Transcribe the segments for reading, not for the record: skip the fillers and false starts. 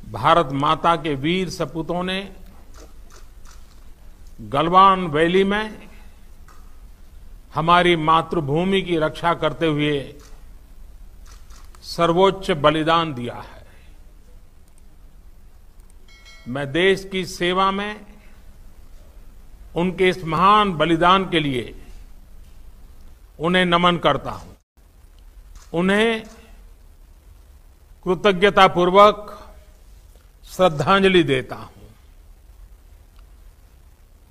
भारत माता के वीर सपूतों ने गलवान वैली में हमारी मातृभूमि की रक्षा करते हुए सर्वोच्च बलिदान दिया है। मैं देश की सेवा में उनके इस महान बलिदान के लिए उन्हें नमन करता हूं। उन्हें कृतज्ञतापूर्वक श्रद्धांजलि देता हूं।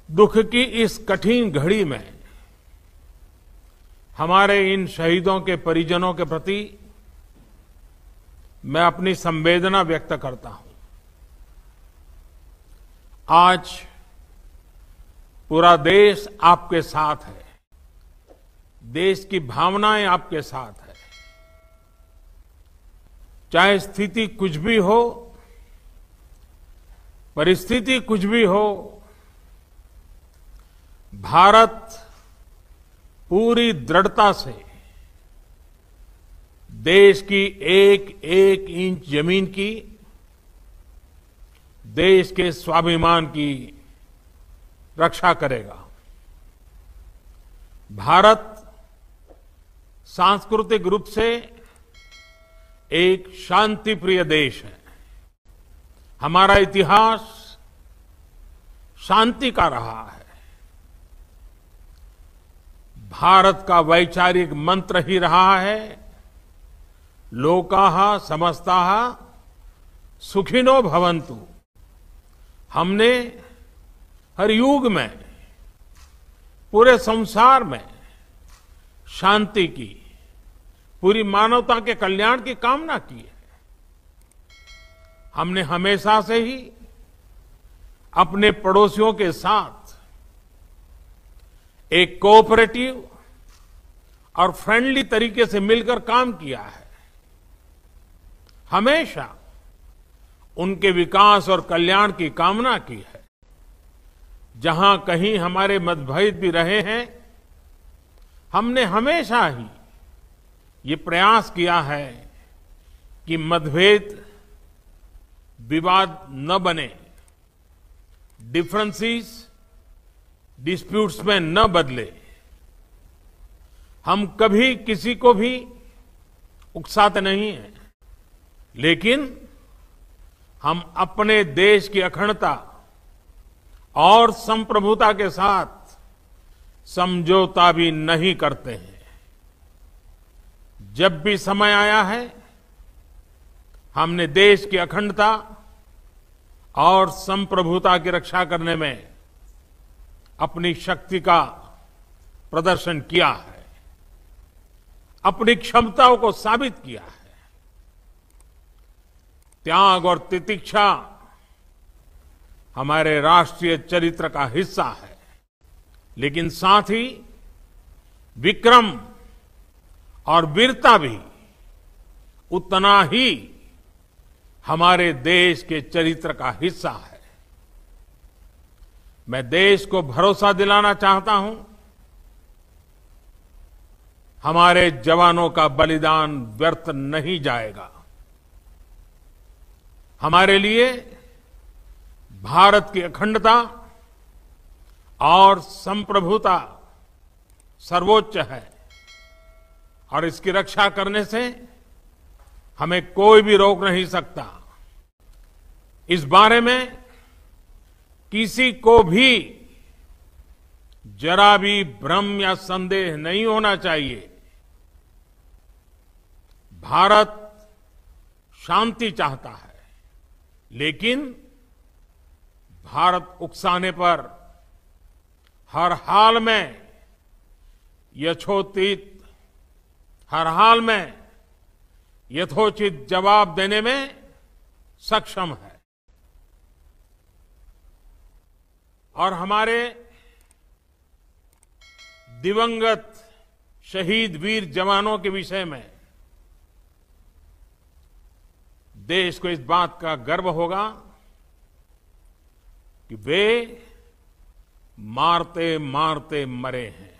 दुख की इस कठिन घड़ी में हमारे इन शहीदों के परिजनों के प्रति मैं अपनी संवेदना व्यक्त करता हूं। आज पूरा देश आपके साथ है। देश की भावनाएं आपके साथ है। चाहे स्थिति कुछ भी हो, परिस्थिति कुछ भी हो, भारत पूरी दृढ़ता से देश की एक एक इंच जमीन की, देश के स्वाभिमान की रक्षा करेगा। भारत सांस्कृतिक रूप से एक शांतिप्रिय देश है। हमारा इतिहास शांति का रहा है। भारत का वैचारिक मंत्र ही रहा है, लोकाः समस्ताः सुखिनो भवन्तु। हमने हर युग में, पूरे संसार में शांति की, पूरी मानवता के कल्याण की कामना की है। हमने हमेशा से ही अपने पड़ोसियों के साथ एक कोऑपरेटिव और फ्रेंडली तरीके से मिलकर काम किया है। हमेशा उनके विकास और कल्याण की कामना की है। जहां कहीं हमारे मतभेद भी रहे हैं, हमने हमेशा ही ये प्रयास किया है कि मतभेद विवाद न बने, डिफरेंसेस डिस्प्यूट्स में न बदले। हम कभी किसी को भी उकसाते नहीं हैं, लेकिन हम अपने देश की अखंडता और संप्रभुता के साथ समझौता भी नहीं करते हैं। जब भी समय आया है, हमने देश की अखंडता और संप्रभुता की रक्षा करने में अपनी शक्ति का प्रदर्शन किया है, अपनी क्षमताओं को साबित किया है। त्याग और तितिक्षा हमारे राष्ट्रीय चरित्र का हिस्सा है, लेकिन साथ ही विक्रम और वीरता भी उतना ही हमारे देश के चरित्र का हिस्सा है। मैं देश को भरोसा दिलाना चाहता हूं, हमारे जवानों का बलिदान व्यर्थ नहीं जाएगा। हमारे लिए भारत की अखंडता और संप्रभुता सर्वोच्च है, और इसकी रक्षा करने से हमें कोई भी रोक नहीं सकता। इस बारे में किसी को भी जरा भी भ्रम या संदेह नहीं होना चाहिए। भारत शांति चाहता है, लेकिन भारत उकसाने पर हर हाल में यथोचित जवाब देने में सक्षम है। और हमारे दिवंगत शहीद वीर जवानों के विषय में देश को इस बात का गर्व होगा कि वे मारते मारते मरे हैं।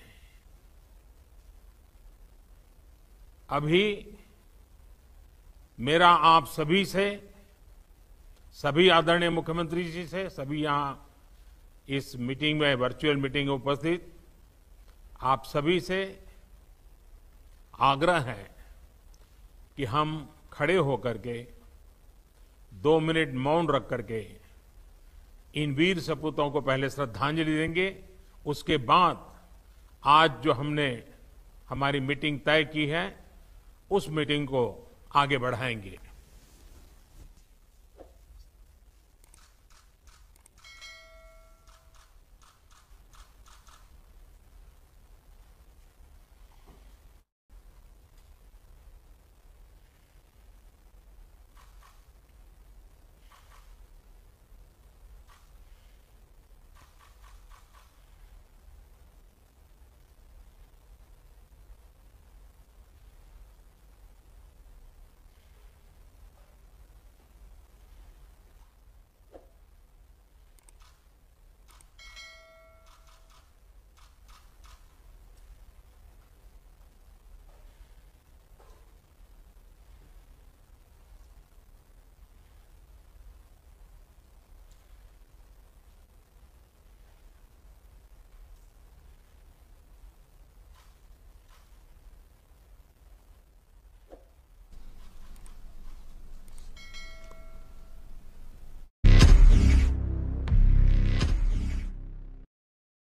अभी मेरा आप सभी से सभी आदरणीय मुख्यमंत्री जी से, सभी यहाँ इस मीटिंग में, वर्चुअल मीटिंग में उपस्थित आप सभी से आग्रह है कि हम खड़े होकर के 2 मिनट मौन रख करके इन वीर सपूतों को पहले श्रद्धांजलि देंगे। उसके बाद आज जो हमने हमारी मीटिंग तय की है, उस मीटिंग को आगे बढ़ाएंगे।